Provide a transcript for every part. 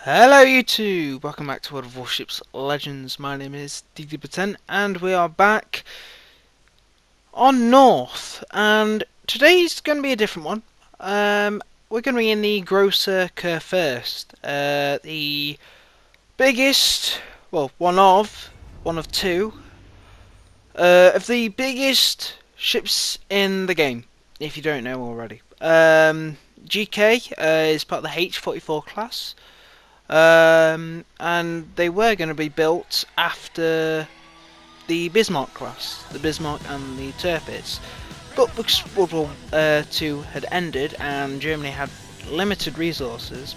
Hello YouTube! Welcome back to World of Warships Legends. My name is DD10 and we are back on North, and today's going to be a different one. We're going to be in the Großer first. The biggest, well, one of two, of the biggest ships in the game, if you don't know already. GK is part of the H-44 class. And they were going to be built after the Bismarck class, the Bismarck and the Tirpitz. But because World War II had ended and Germany had limited resources,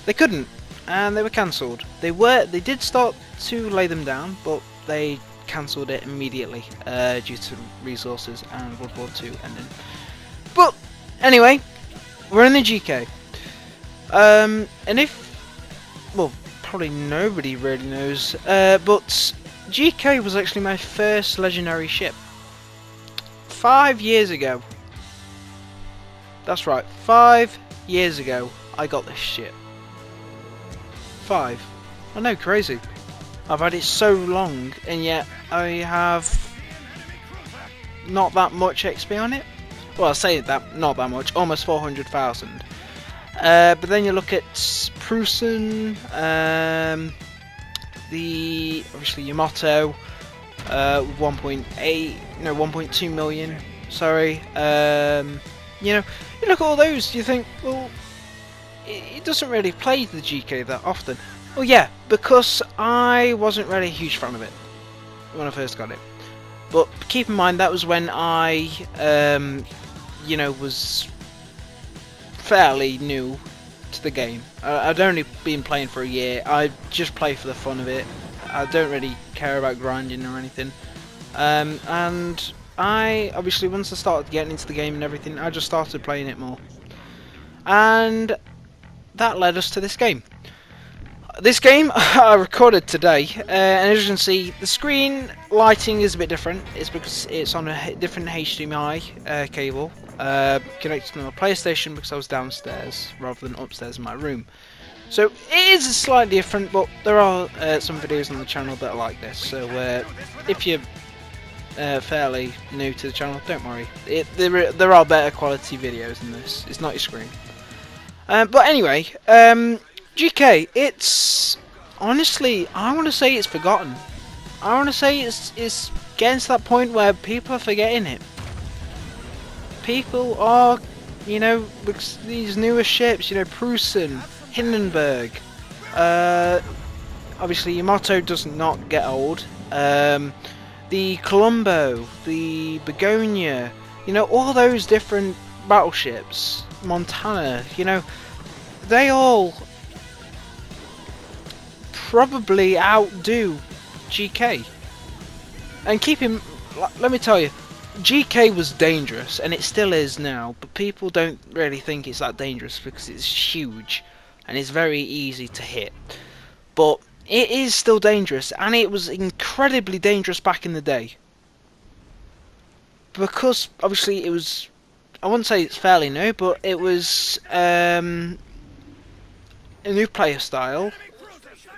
they couldn't, and they were cancelled. They did start to lay them down, but they cancelled it immediately due to resources and World War II ending. But anyway, we're in the GK, and if, well, probably nobody really knows, but GK was actually my first legendary ship. 5 years ago. That's right, 5 years ago I got this ship. 5. I know, crazy. I've had it so long, and yet I have not that much XP on it. Well, I say that, not that much, almost 400,000. But then you look at Prusen, the obviously Yamato, 1.2 million. Sorry, you know, you look at all those, you think, well, it doesn't really play the GK that often. Well, yeah, because I wasn't really a huge fan of it when I first got it. But keep in mind that was when I, you know, was fairly new to the game. I'd only been playing for a year. I just play for the fun of it. I don't really care about grinding or anything. And I obviously, once I started getting into the game and everything, I just started playing it more. And that led us to this game. This game I recorded today, and as you can see, the screen lighting is a bit different. It's because it's on a different HDMI cable connected to my PlayStation, because I was downstairs rather than upstairs in my room. So it is slightly different, but there are some videos on the channel that are like this. So if you're fairly new to the channel, don't worry. There are better quality videos than this. It's not your screen. But anyway, GK, it's honestly, I want to say it's forgotten. I want to say it's getting to that point where people are forgetting it. People are, you know, these newer ships, you know, Prusen, Hindenburg, obviously Yamato does not get old, the Colombo, the Begonia, you know, all those different battleships, Montana, you know, they all probably outdo GK. And let me tell you, GK was dangerous, and it still is now, but people don't really think it's that dangerous because it's huge and it's very easy to hit. But it is still dangerous, and it was incredibly dangerous back in the day. Because obviously it was, I wouldn't say it's fairly new, but it was a new player style,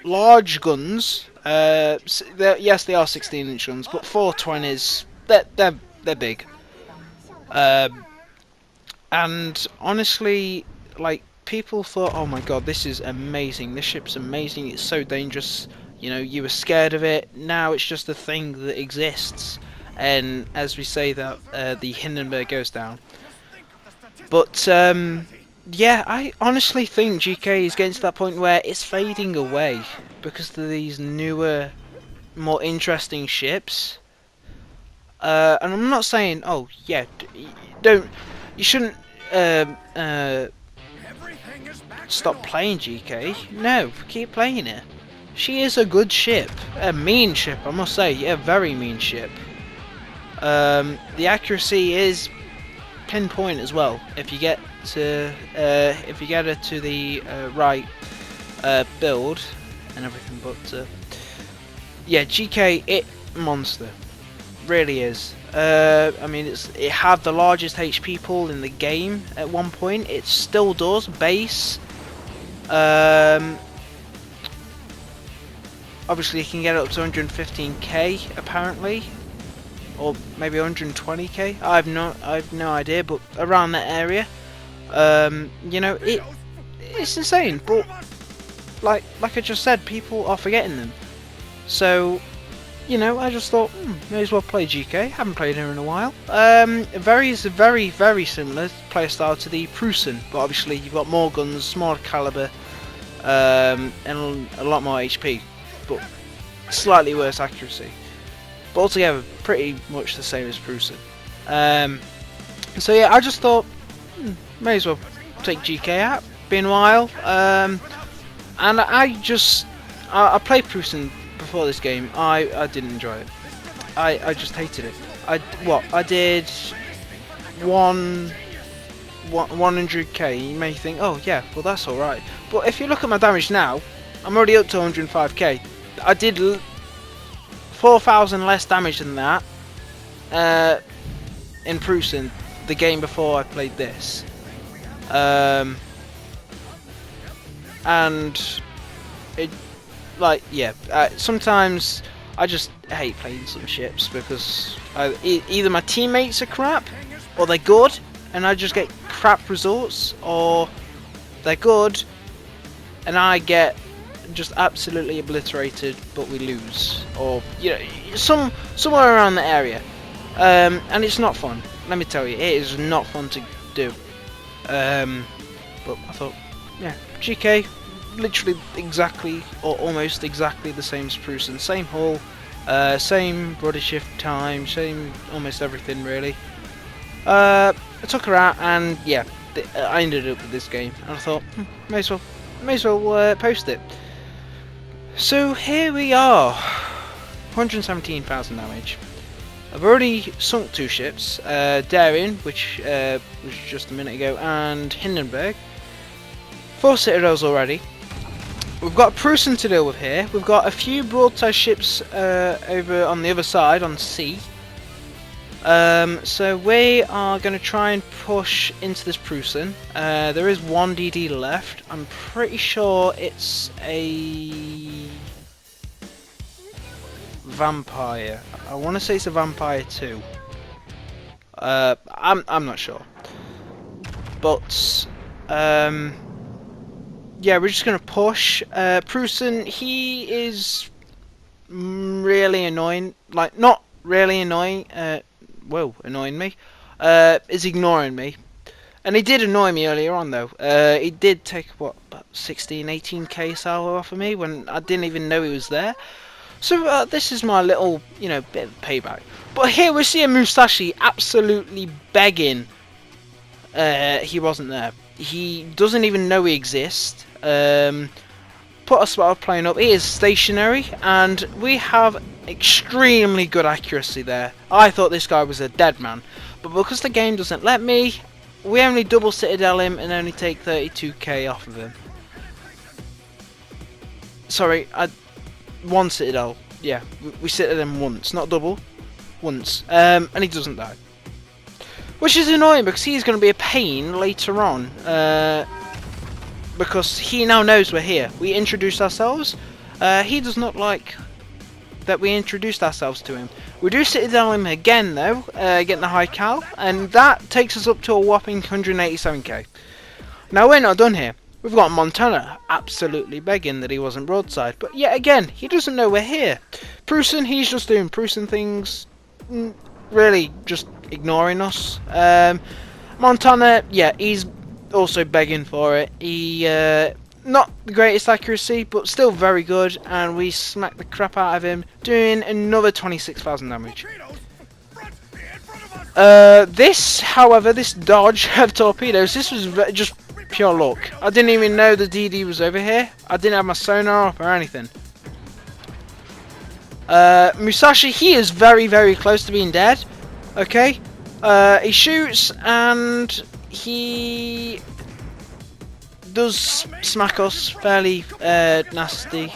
large guns. Yes, they are 16-inch guns, but 420s, they're big. And honestly, like, people thought, oh my god, this is amazing, this ship's amazing, it's so dangerous, you know, you were scared of it. Now it's just a thing that exists, and as we say that the Hindenburg goes down. But yeah, I honestly think GK is getting to that point where it's fading away because of these newer, more interesting ships. And I'm not saying, oh yeah, you shouldn't stop playing GK. No, keep playing it. She is a good ship, a mean ship, I must say, a very mean ship. The accuracy is pinpoint as well. If you get her to the right build and everything, but yeah, GK, it monster. Really is. I mean, it had the largest HP pool in the game at one point. It still does. Base, obviously you can get it up to 115k apparently, or maybe 120k. I've no idea, but around that area. You know, it's insane. But like I just said, people are forgetting them. So, you know, I just thought, may as well play GK. Haven't played here in a while. Very similar playstyle to the Prusen, but obviously you've got more guns, smaller caliber, and a lot more HP, but slightly worse accuracy. But altogether, pretty much the same as Prusen. So yeah, I just thought, may as well take GK out. Been a while, and I played Prusen before this game. I didn't enjoy it. I just hated it. I did 100k. You may think, oh yeah, well that's alright. But if you look at my damage now, I'm already up to 105k. I did 4,000 less damage than that in Prusen the game before I played this. And it, like, yeah, sometimes I just hate playing some ships because either my teammates are crap or they're good and I just get crap results, or they're good and I get just absolutely obliterated but we lose, or you know, somewhere around the area, and it's not fun. Let me tell you, it is not fun to do. But I thought, yeah, GK, literally exactly or almost exactly the same as Prusen. Same hull, same rudder shift time, same almost everything really. I took her out and yeah, I ended up with this game and I thought, may as well post it. So here we are, 117,000 damage. I've already sunk 2 ships, Darien, which was just a minute ago, and Hindenburg. 4 citadels already. We've got Prusen to deal with here. We've got a few broadside ships over on the other side, on sea. So we are going to try and push into this Prusen. There is 1 DD left. I'm pretty sure it's a vampire. I want to say it's a vampire too. I'm not sure. But yeah, we're just gonna push. Prusen, he is really annoying. Like, not really annoying. Whoa, annoying me. Is ignoring me. And he did annoy me earlier on though. He did take what, about 16, 18k salvo off of me when I didn't even know he was there. So this is my little, you know, bit of payback. But here we see a Musashi absolutely begging he wasn't there. He doesn't even know we exist. Put a spot of plane up. It is stationary and we have extremely good accuracy there. I thought this guy was a dead man, but because the game doesn't let me, we only double citadel him and only take 32k off of him. Sorry, 1 citadel. Yeah, we citadel him once, not double, once, and he doesn't die, which is annoying because he's going to be a pain later on, because he now knows we're here. We introduced ourselves. He does not like that we introduced ourselves to him. We do citadel him again though, getting the high cal, and that takes us up to a whopping 187k. Now we're not done here. We've got Montana absolutely begging that he wasn't broadside, but yet again, he doesn't know we're here. Prusen, he's just doing Prusen things, really just ignoring us. Montana, yeah, he's also begging for it. He, not the greatest accuracy, but still very good, and we smack the crap out of him, doing another 26,000 damage. This, however, this dodge of torpedoes, this was just pure luck. I didn't even know the DD was over here. I didn't have my sonar up or anything. Musashi, he is very, very close to being dead. Okay. He shoots and he does smack us fairly nasty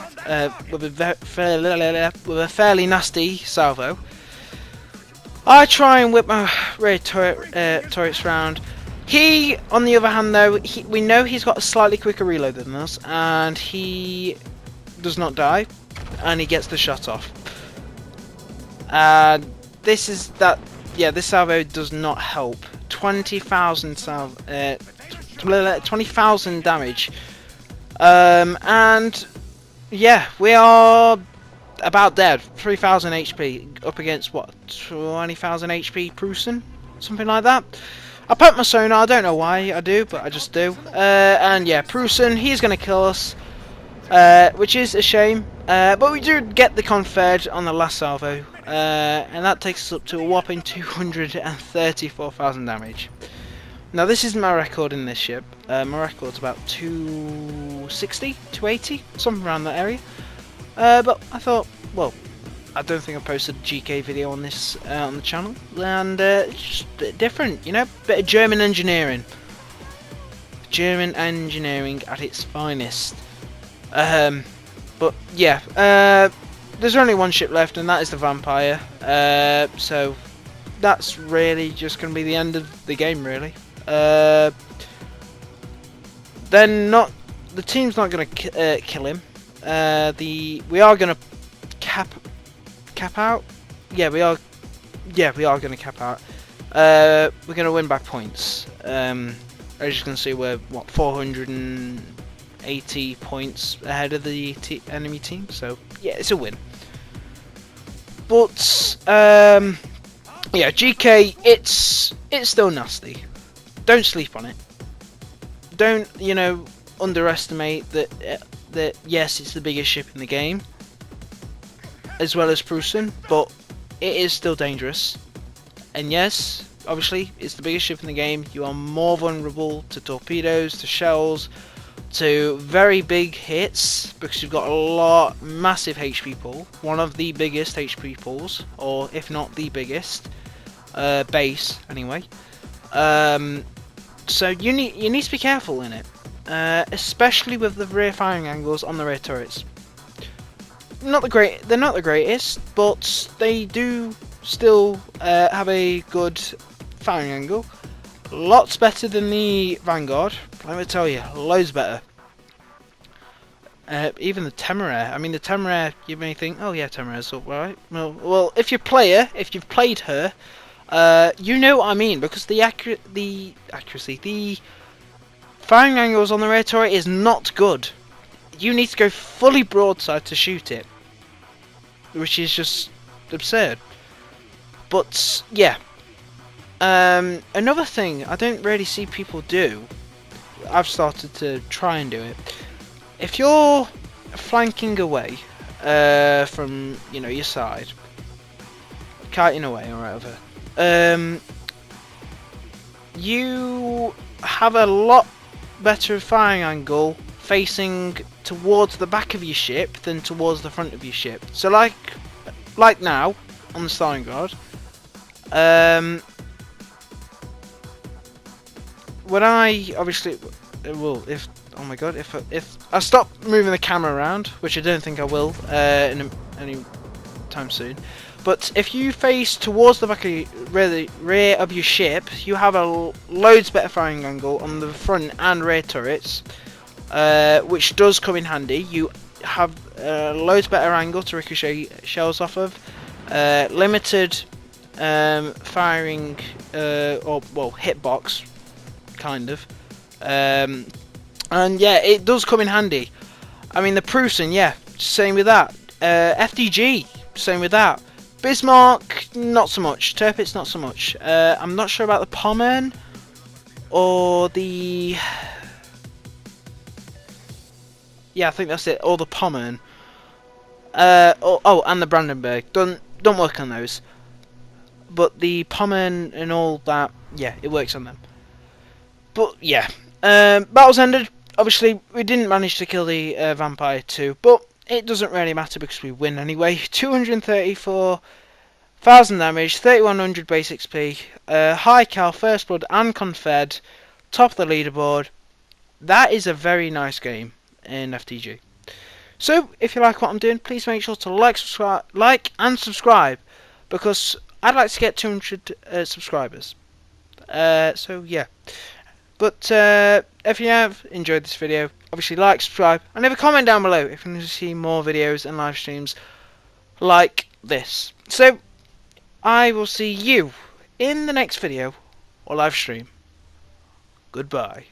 with a fairly nasty salvo. I try and whip my rear turrets round. He, on the other hand though, we know he's got a slightly quicker reload than us, and he does not die. and he gets the shot off. And this is that. Yeah, this salvo does not help. 20,000 20,000 damage. And yeah, we are about dead. 3,000 HP up against what? 20,000 HP Prusen? Something like that. I put my sonar, I don't know why I do, but I just do. And yeah, Prusen, he's going to kill us, which is a shame. But we do get the conferred on the last salvo, and that takes us up to a whopping 234,000 damage. Now this is my record in this ship. My record's about 260, 280, something around that area. But I thought, well, I don't think I posted a GK video on this on the channel, and it's just a bit different, you know, bit of German engineering. German engineering at its finest. But yeah, there's only one ship left, and that is the Vampire. So that's really just going to be the end of the game, really. Then the team's not going to kill him. We are going to cap out. Yeah, we are. Yeah, we are going to cap out. We're going to win back points. As you can see, we're what 480 points ahead of the enemy team. So yeah, it's a win. But yeah, GK, it's still nasty. Don't sleep on it. Don't, you know, underestimate that yes, it's the biggest ship in the game, as well as Prusen, but it is still dangerous. And yes, obviously, it's the biggest ship in the game. You are more vulnerable to torpedoes, to shells, to very big hits, because you've got a massive HP pool, one of the biggest HP pools, or if not the biggest, base anyway. So you need to be careful in it, especially with the rear firing angles on the rear turrets. They're not the greatest, but they do still have a good firing angle. Lots better than the Vanguard. Let me tell you, loads better. Even the Temeraire. I mean, the Temeraire, you may think, oh yeah, Temeraire's alright. Well, if you've played her, you know what I mean, because the accuracy, the firing angles on the rear turret is not good. You need to go fully broadside to shoot it, which is just absurd. But yeah, another thing I don't really see people do, I've started to try and do it. If you're flanking away from, you know, your side, kiting away or whatever, you have a lot better firing angle facing towards the back of your ship than towards the front of your ship. So like now on the Stalingrad, when I obviously, well, if oh my god, if I stop moving the camera around, which I don't think I will in any time soon, but if you face towards the back of rear of your ship, you have a loads better firing angle on the front and rear turrets, which does come in handy. You have loads better angle to ricochet shells off of, limited firing or well hitbox kind of, and yeah, it does come in handy. I mean, the Prusen, yeah, same with that. FDG, same with that. Bismarck, not so much. Tirpitz, not so much. I'm not sure about the Pommern or the, yeah, I think that's it, or the Pommern. Oh, and the Brandenburg. Don't work on those. But the Pommern and all that, yeah, it works on them. But yeah, battles ended. Obviously, we didn't manage to kill the Vampire 2, but it doesn't really matter because we win anyway. 234,000 damage, 3100 base XP, high cal, first blood, and confed, top of the leaderboard. That is a very nice game in FTG. So, if you like what I'm doing, please make sure to like and subscribe, because I'd like to get 200 subscribers. So yeah. But if you have enjoyed this video, obviously like, subscribe, and leave a comment down below if you want to see more videos and live streams like this. So I will see you in the next video or live stream. Goodbye.